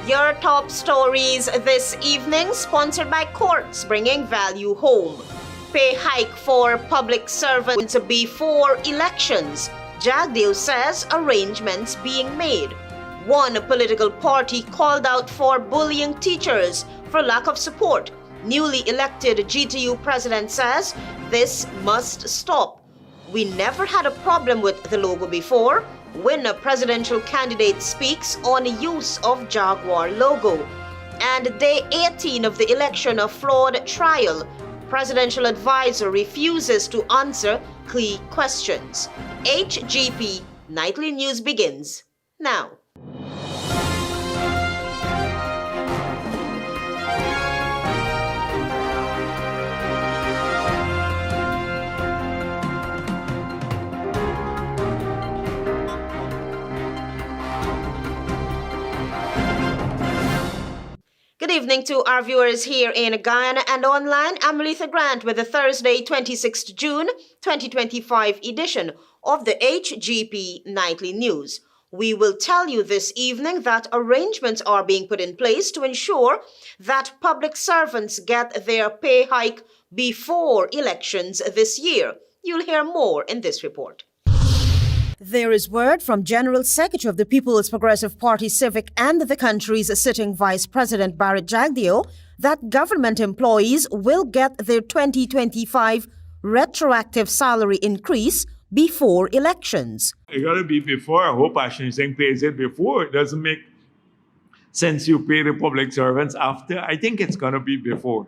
Your top stories this evening, sponsored by Courts Bringing Value Home. Pay hike for public servants before elections. JAGDEO says arrangements being made. One political party called out for bullying teachers for lack of support. Newly elected GTU president says this must stop. We never had a problem with the logo before. Winner presidential candidate speaks on use of Jaguar logo. And day 18 of the election, a flawed trial. Presidential advisor refuses to answer key questions. HGP Nightly News begins now. Good evening to our viewers here in Guyana and online. I'm ALETHEA Grant with the Thursday, 26th June 2025 edition of the HGP Nightly News. We will tell you this evening that arrangements are being put in place to ensure that public servants get their pay hike before elections this year. You'll hear more in this report. There is word from General Secretary of the People's Progressive Party Civic and the country's sitting Vice President Barrett JAGDEO that government employees will get their 2025 retroactive salary increase before elections. It got to be before. I hope Ashton Singh pays it before. It doesn't make sense you pay the public servants after. I think it's going to be before.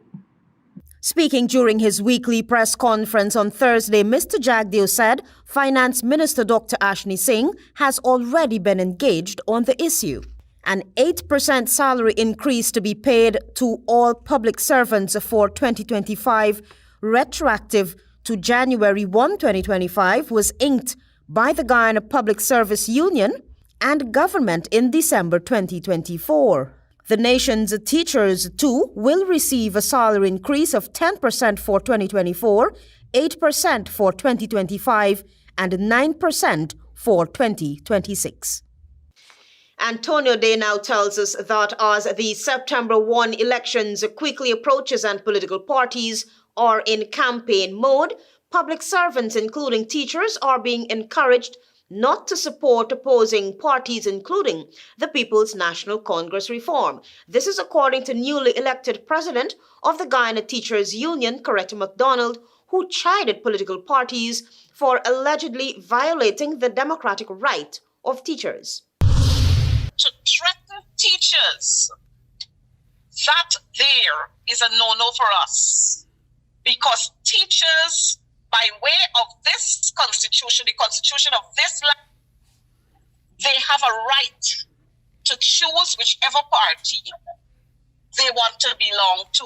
Speaking during his weekly press conference on Thursday, Mr. JAGDEO said Finance Minister Dr. Ashton Singh has already been engaged on the issue. An 8% salary increase to be paid to all public servants for 2025, retroactive to January 1, 2025, was inked by the Guyana Public Service Union and government in December 2024. The nation's teachers, too, will receive a salary increase of 10% for 2024, 8% for 2025, and 9% for 2026. Antonio Day now tells us that as the September 1 elections quickly approaches and political parties are in campaign mode, public servants, including teachers, are being encouraged not to support opposing parties, including the People's National Congress reform. This is according to newly elected president of the Guyana Teachers Union, Keta Macdonald, who chided political parties for allegedly violating the democratic right of teachers. To threaten teachers, that there is a no-no for us, because teachers, by way of this constitution, the constitution of this land, they have a right to choose whichever party they want to belong to.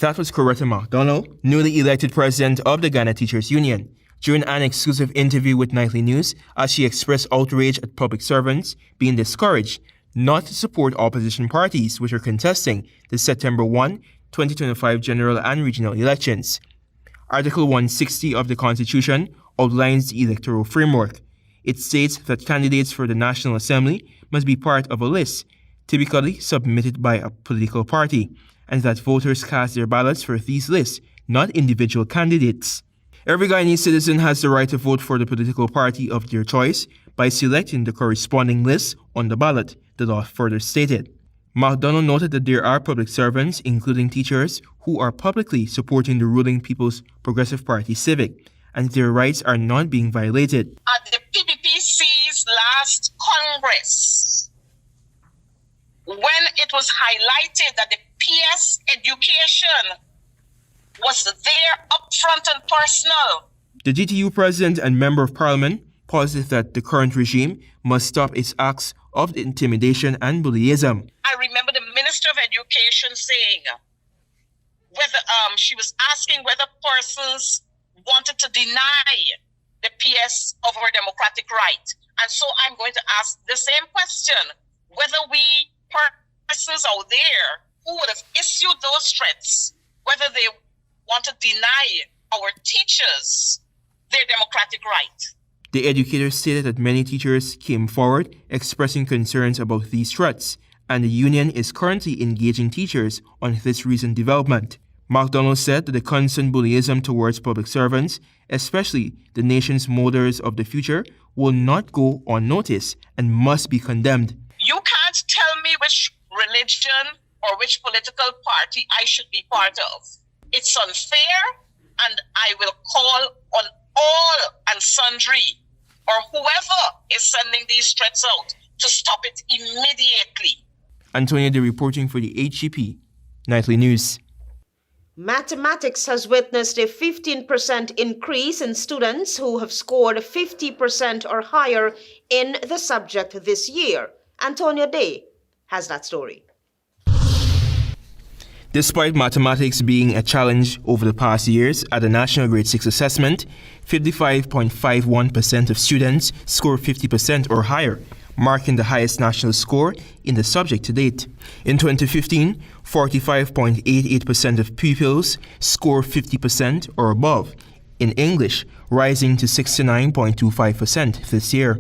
That was Keta Macdonald, newly elected president of the Guyana Teachers Union, during an exclusive interview with Nightly News, as she expressed outrage at public servants being discouraged not to support opposition parties which are contesting the September 1, 2025 general and regional elections. Article 160 of the Constitution outlines the electoral framework. It states that candidates for the National Assembly must be part of a list, typically submitted by a political party, and that voters cast their ballots for these lists, not individual candidates. Every Guyanese citizen has the right to vote for the political party of their choice by selecting the corresponding list on the ballot, the law further stated. Macdonald noted that there are public servants, including teachers, who are publicly supporting the ruling People's Progressive Party Civic, and their rights are not being violated. At the PPPC's last Congress, when it was highlighted that the PS education was there upfront and personal. The GTU president and member of parliament posited that the current regime must stop its acts of intimidation and bullyism. I remember the Minister of Education saying whether she was asking whether persons wanted to deny the PS of our democratic right. And so I'm going to ask the same question, whether we persons out there who would have issued those threats, whether they want to deny our teachers their democratic right. The educator stated that many teachers came forward expressing concerns about these threats and the union is currently engaging teachers on this recent development. Macdonald said that the constant bullyism towards public servants, especially the nation's molders of the future, will not go unnoticed and must be condemned. You can't tell me which religion or which political party I should be part of. It's unfair, and I will call on all and sundry, or whoever is sending these threats out, to stop it immediately. Antonia De reporting for the HGP Nightly News. Mathematics has witnessed a 15% increase in students who have scored 50% or higher in the subject this year. Antonia De has that story. Despite mathematics being a challenge over the past years at the National Grade 6 assessment, 55.51% of students score 50% or higher, marking the highest national score in the subject to date. In 2015, 45.88% of pupils score 50% or above in English, rising to 69.25% this year.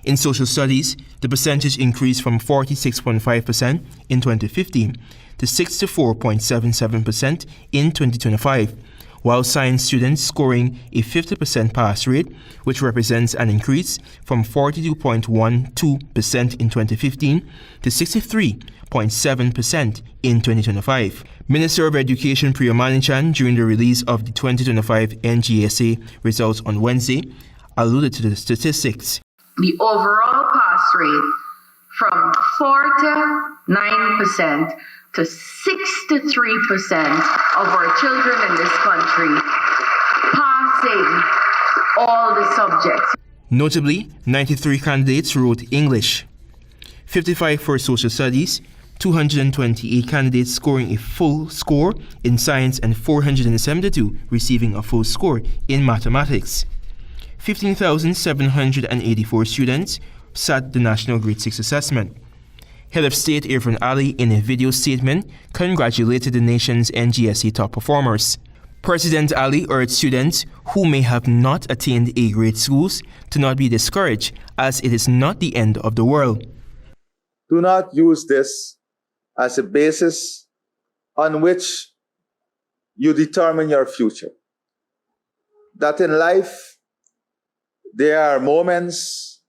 In social studies, the percentage increased from 46.5% in 2015 to 64.77% in 2025, while science students scoring a 50% pass rate, which represents an increase from 42.12% in 2015 to 63.7% in 2025. Minister of Education Priya Manichan, during the release of the 2025 NGSA results on Wednesday, alluded to the statistics. The overall pass rate from 49% to 63% of our children in this country passing all the subjects. Notably, 93 candidates wrote English, 55 for social studies, 228 candidates scoring a full score in science, and 472 receiving a full score in mathematics. 15,784 students sat the National Grade 6 assessment. Head of State Irfan Ali, in a video statement, congratulated the nation's NGSE top performers. President Ali urged students who may have not attained A-grade schools to not be discouraged, as it is not the end of the world. Do not use this as a basis on which you determine your future. That in life, there are moments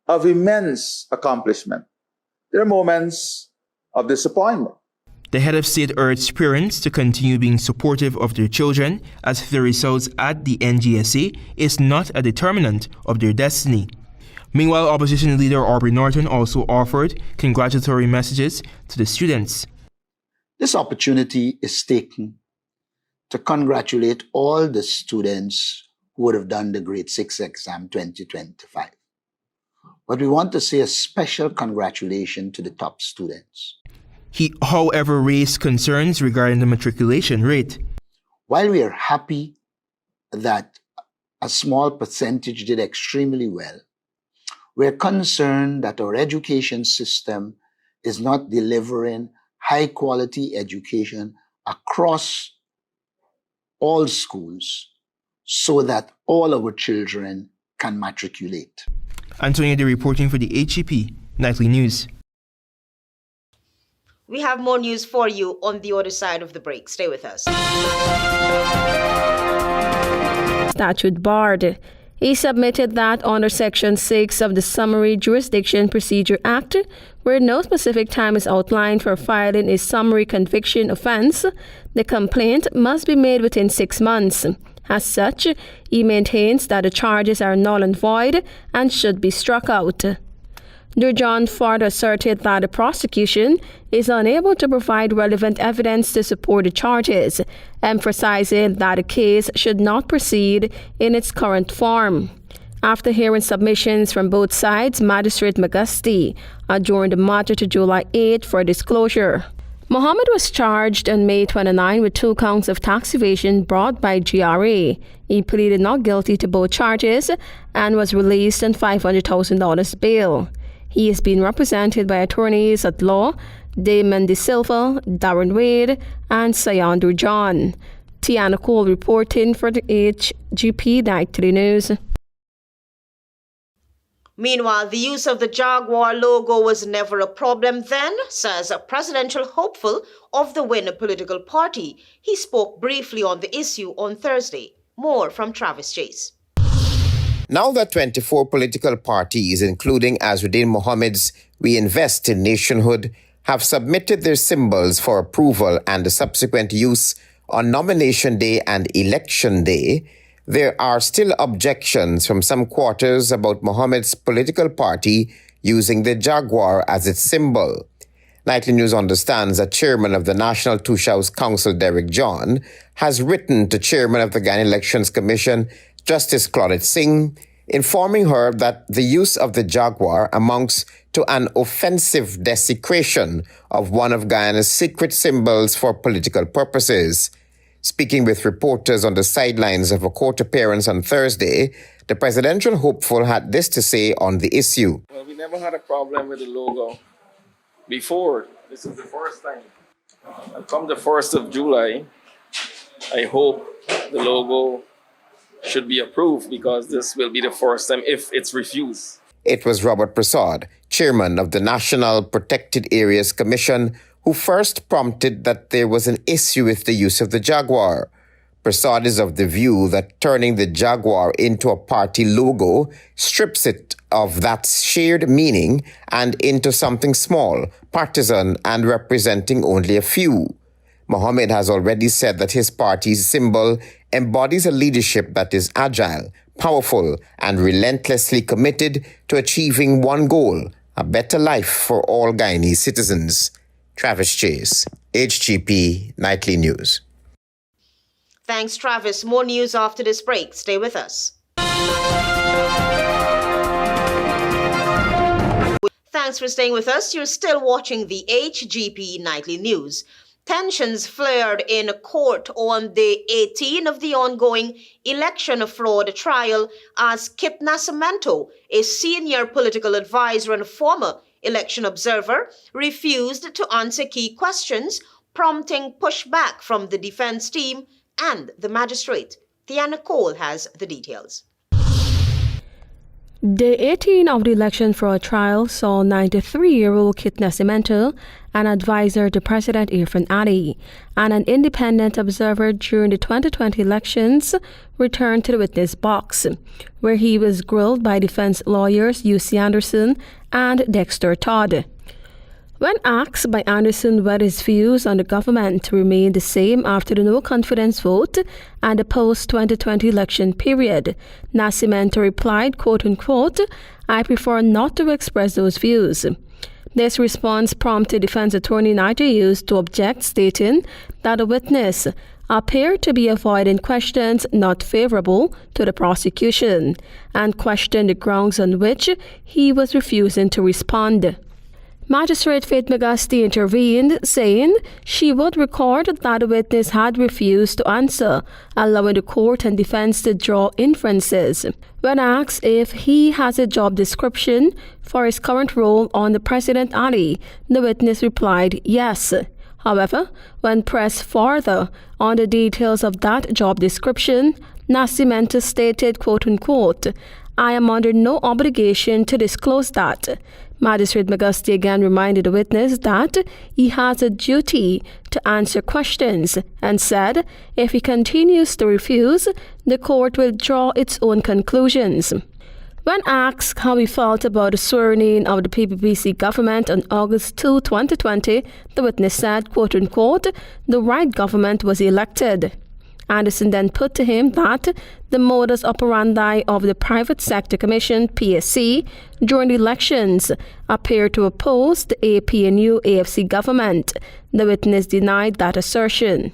of immense accomplishment. There are moments of disappointment. The head of state urged parents to continue being supportive of their children, as the results at the NGSA is not a determinant of their destiny. Meanwhile, opposition leader Aubrey Norton also offered congratulatory messages to the students. This opportunity is taken to congratulate all the students who would have done the Grade 6 exam 2025. But we want to say a special congratulations to the top students. He, however, raised concerns regarding the matriculation rate. While we are happy that a small percentage did extremely well, we're concerned that our education system is not delivering high-quality education across all schools so that all our children can matriculate. Antonia De reporting for the HGP Nightly News. We have more news for you on the other side of the break. Stay with us. Statute barred. He submitted that under Section 6 of the Summary Jurisdiction Procedure Act, where no specific time is outlined for filing a summary conviction offense, the complaint must be made within 6 months. As such, he maintains that the charges are null and void and should be struck out. Durjan further asserted that the prosecution is unable to provide relevant evidence to support the charges, emphasizing that the case should not proceed in its current form. After hearing submissions from both sides, Magistrate Magusti adjourned the matter to July 8 for disclosure. Mohammed was charged on May 29 with 2 counts of tax evasion brought by GRA. He pleaded not guilty to both charges and was released on $500,000 bail. He is being represented by attorneys at law Damon De Silva, Darren Wade, and Sayan Durjan. Tiana Cole reporting for the HGP Nightly News. Meanwhile, the use of the Jaguar logo was never a problem then, says a presidential hopeful of the winner political party. He spoke briefly on the issue on Thursday. More from Travis Chase. Now that 24 political parties, including Azruddin Mohammed's We Invest in Nationhood, have submitted their symbols for approval and the subsequent use on nomination day and election day, there are still objections from some quarters about Mohammed's political party using the Jaguar as its symbol. Nightly News understands that Chairman of the National Two-House Council, Derek John, has written to Chairman of the Ghana Elections Commission, Justice Claudette Singh, informing her that the use of the Jaguar amounts to an offensive desecration of one of Guyana's secret symbols for political purposes. Speaking with reporters on the sidelines of a court appearance on Thursday, the presidential hopeful had this to say on the issue. Well, we never had a problem with the logo before. This is the first time. And come the 1st of July, I hope the logo should be approved because this will be the first time if it's refused. It was Robert Prasad, chairman of the National Protected Areas Commission, who first prompted that there was an issue with the use of the Jaguar. Prasad is of the view that turning the Jaguar into a party logo strips it of that shared meaning and into something small, partisan, and representing only a few. Mohammed has already said that his party's symbol embodies a leadership that is agile, powerful, and relentlessly committed to achieving one goal, a better life for all Guyanese citizens. Travis Chase, HGP Nightly News. Thanks, Travis. More news after this break. Stay with us. Thanks for staying with us. You're still watching the HGP Nightly News. Tensions flared in court on day 18 of the ongoing election fraud trial as Keta Macdonald, a senior political advisor and former election observer, refused to answer key questions, prompting pushback from the defense team and the magistrate. Tiana Cole has the details. Day 18 of the election fraud trial saw 93-year-old Keta Macdonald, an advisor to President Irfan Ali, and an independent observer during the 2020 elections, return to the witness box, where he was grilled by defense lawyers UC Anderson and Dexter Todd. When asked by Anderson whether his views on the government remained the same after the no-confidence vote and the post-2020 election period, Nascimento replied, quote-unquote, "I prefer not to express those views." This response prompted defense attorney Nigel Hughes to object, stating that the witness appeared to be avoiding questions not favorable to the prosecution and questioned the grounds on which he was refusing to respond. Magistrate Faith McGusty intervened, saying she would record that the witness had refused to answer, allowing the court and defense to draw inferences. When asked if he has a job description for his current role under President Ali, the witness replied yes. However, when pressed further on the details of that job description, Nascimento stated, quote-unquote, "I am under no obligation to disclose that." Magistrate McGusty again reminded the witness that he has a duty to answer questions and said if he continues to refuse, the court will draw its own conclusions. When asked how he felt about the swearing-in of the PPPC government on August 2, 2020, the witness said, quote-unquote, "The right government was elected." Anderson then put to him that the modus operandi of the Private Sector Commission, PSC, during the elections appeared to oppose the APNU-AFC government. The witness denied that assertion.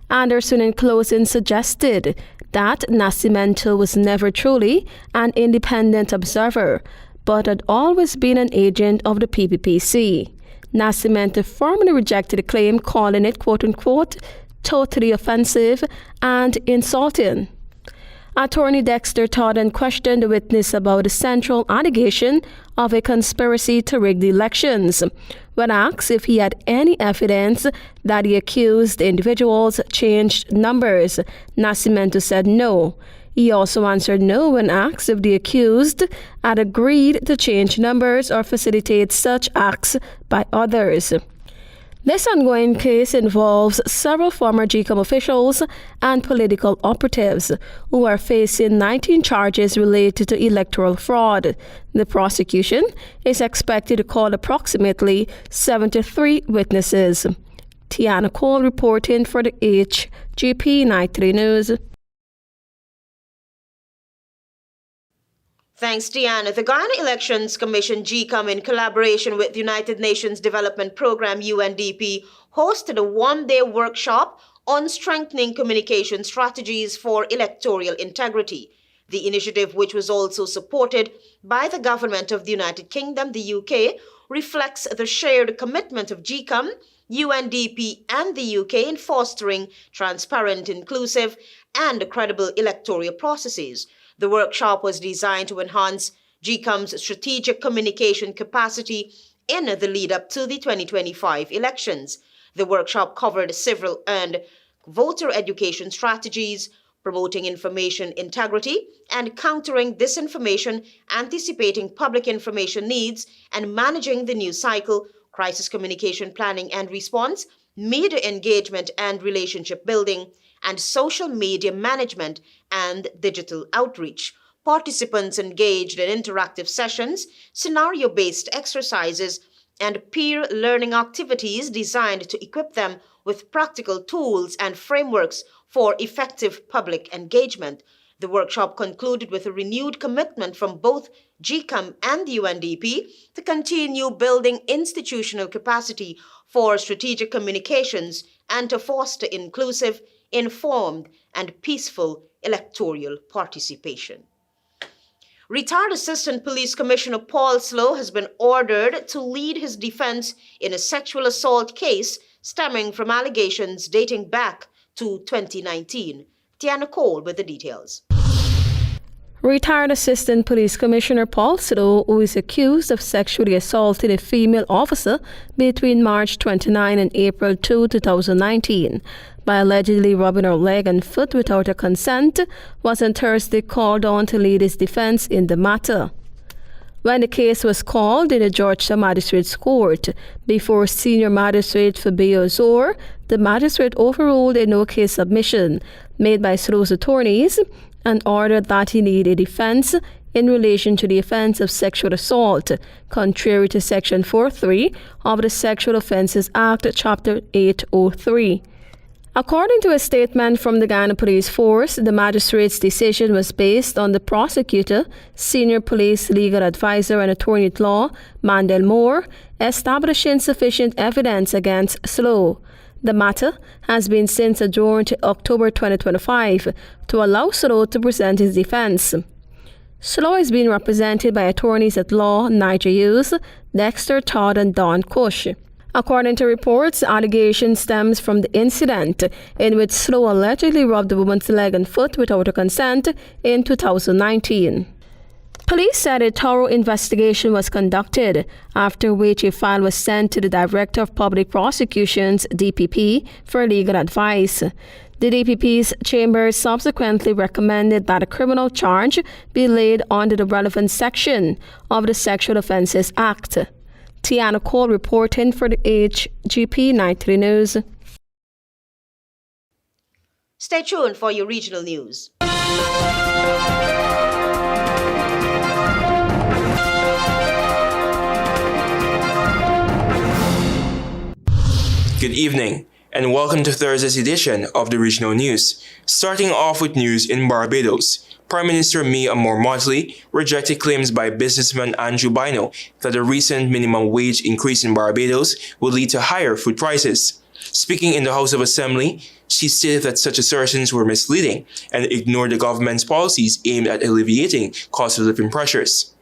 Anderson, in closing, suggested that Nascimento was never truly an independent observer, but had always been an agent of the PPPC. Nascimento firmly rejected the claim, calling it, quote-unquote, "totally offensive and insulting." Attorney Dexter Todd then questioned the witness about the central allegation of a conspiracy to rig the elections. When asked if he had any evidence that the accused individuals changed numbers, Nascimento said no. He also answered no when asked if the accused had agreed to change numbers or facilitate such acts by others. This ongoing case involves several former GCOM officials and political operatives who are facing 19 charges related to electoral fraud. The prosecution is expected to call approximately 73 witnesses. Tiana Cole reporting for the HGP Nightly News. Thanks, Tiana. The Ghana Elections Commission, GCOM, in collaboration with the United Nations Development Programme, UNDP, hosted a one-day workshop on strengthening communication strategies for electoral integrity. The initiative, which was also supported by the Government of the United Kingdom, the UK, reflects the shared commitment of GCOM, UNDP, and the UK in fostering transparent, inclusive, and credible electoral processes. The workshop was designed to enhance GCOM's strategic communication capacity in the lead-up to the 2025 elections. The workshop covered civil and voter education strategies, promoting information integrity and countering disinformation, anticipating public information needs, and managing the news cycle, crisis communication planning and response, media engagement and relationship building, and social media management and digital outreach. Participants engaged in interactive sessions, scenario-based exercises, and peer learning activities designed to equip them with practical tools and frameworks for effective public engagement. The workshop concluded with a renewed commitment from both GCOM and the UNDP to continue building institutional capacity for strategic communications and to foster inclusive, informed, and peaceful electoral participation. Retired Assistant Police Commissioner Paul Slow has been ordered to lead his defense in a sexual assault case stemming from allegations dating back to 2019. Tiana Cole with the details. Retired Assistant Police Commissioner Paul Sido, who is accused of sexually assaulting a female officer between March 29 and April 2, 2019, by allegedly rubbing her leg and foot without her consent, was on Thursday called on to lead his defense in the matter. When the case was called in the Georgetown Magistrates Court before Senior Magistrate Fabio Zor, the magistrate overruled a no-case submission made by Slow's attorneys and ordered that he need a defense in relation to the offense of sexual assault, contrary to Section 4.3 of the Sexual Offences Act, Chapter 803. According to a statement from the Ghana Police Force, the magistrate's decision was based on the prosecutor, senior police legal advisor and attorney at law, Mandel Moore, establishing sufficient evidence against Slow. The matter has been since adjourned to October 2025 to allow Slow to present his defense. Slow is being represented by attorneys at law Nigel Hughes, Dexter Todd, and Don Cush. According to reports, the allegation stems from the incident in which Slow allegedly rubbed the woman's leg and foot without her consent in 2019. Police said a thorough investigation was conducted, after which a file was sent to the Director of Public Prosecutions, DPP, for legal advice. The DPP's chamber subsequently recommended that a criminal charge be laid under the relevant section of the Sexual Offences Act. Tiana Cole reporting for the HGP Nightly News. Stay tuned for your regional news. Good evening, and welcome to Thursday's edition of the Regional News. Starting off with news in Barbados. Prime Minister Mia Motley rejected claims by businessman Andrew Bino that the recent minimum wage increase in Barbados will lead to higher food prices. Speaking in the House of Assembly, she stated that such assertions were misleading and ignored the government's policies aimed at alleviating cost of living pressures.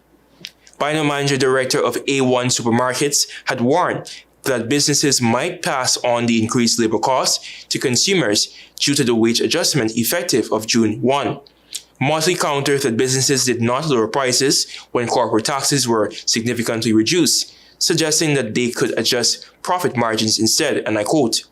Bino Manager Director of A1 Supermarkets had warned that businesses might pass on the increased labor costs to consumers due to the wage adjustment effective of June 1. Motley countered that businesses did not lower prices when corporate taxes were significantly reduced, suggesting that they could adjust profit margins instead, and I quote,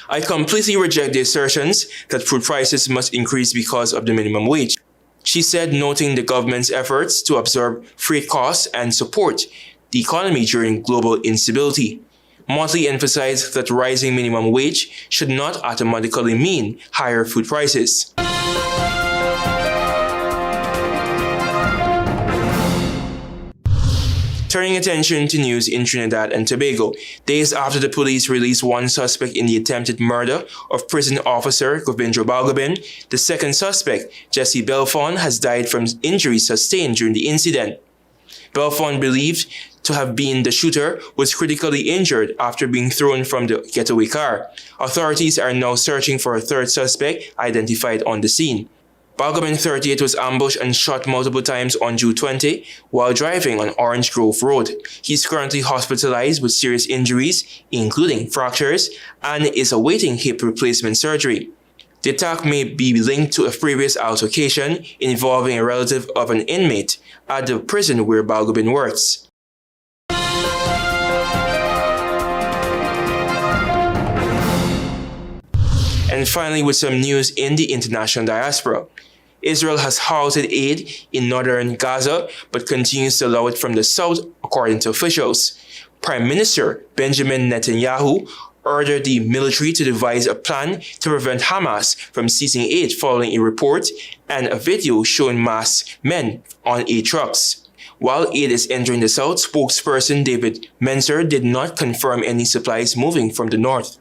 I completely reject the assertions that food prices must increase because of the minimum wage, she said, noting the government's efforts to absorb freight costs and support the economy during global instability. Motley emphasized that rising minimum wage should not automatically mean higher food prices. Turning attention to news in Trinidad and Tobago, days after the police released one suspect in the attempted murder of prison officer Govindra Balgobin, the second suspect, Jesse Belfon, has died from injuries sustained during the incident. Belfon, believed to have been the shooter, was critically injured after being thrown from the getaway car. Authorities are now searching for a third suspect identified on the scene. Balgobin, 38, was ambushed and shot multiple times on June 20 while driving on Orange Grove Road. He's currently hospitalized with serious injuries, including fractures, and is awaiting hip replacement surgery. The attack may be linked to a previous altercation involving a relative of an inmate at the prison where Balgobin works. And finally, with some news in the international diaspora. Israel has halted aid in northern Gaza, but continues to allow it from the south, according to officials. Prime Minister Benjamin Netanyahu ordered the military to devise a plan to prevent Hamas from ceasing aid following a report and a video showing masked men on aid trucks. While aid is entering the south, spokesperson David Menser did not confirm any supplies moving from the north.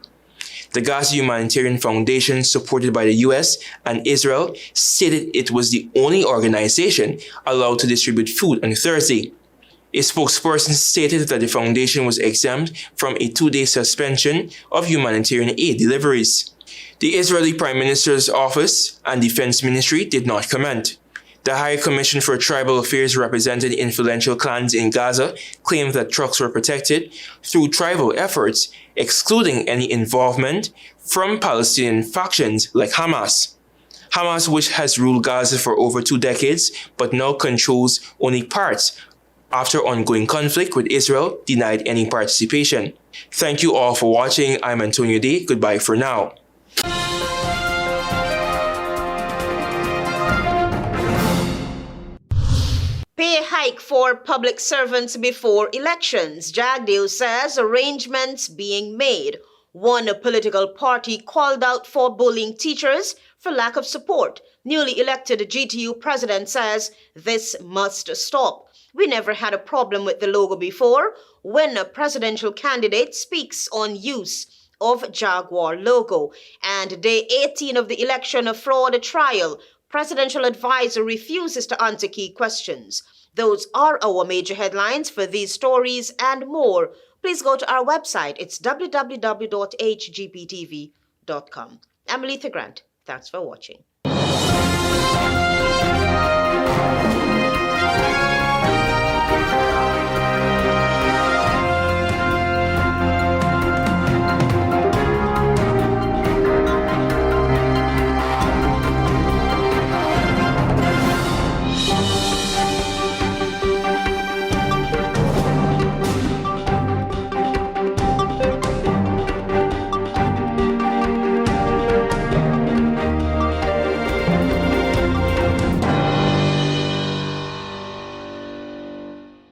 The Gaza Humanitarian Foundation, supported by the US and Israel, stated it was the only organization allowed to distribute food on Thursday. A spokesperson stated that the foundation was exempt from a 2-day suspension of humanitarian aid deliveries. The Israeli Prime Minister's office and Defense Ministry did not comment. The High Commission for Tribal Affairs, representing influential clans in Gaza, claimed that trucks were protected through tribal efforts, excluding any involvement from Palestinian factions like Hamas. Hamas, which has ruled Gaza for over 2 decades, but now controls only parts after ongoing conflict with Israel, denied any participation. Thank you all for watching. I'm Antonio Day. Goodbye for now. Pay hike for public servants before elections. JAGDEO says arrangements being made. One political party called out for bullying teachers for lack of support. Newly elected GTU president says this must stop. We never had a problem with the logo before. When a presidential candidate speaks on use of Jaguar logo. And day 18 of the election fraud trial, presidential advisor refuses to answer key questions. Those are our major headlines. For these stories and more, please go to our website. It's www.hgptv.com. I'm ALETHEA Grant. Thanks for watching.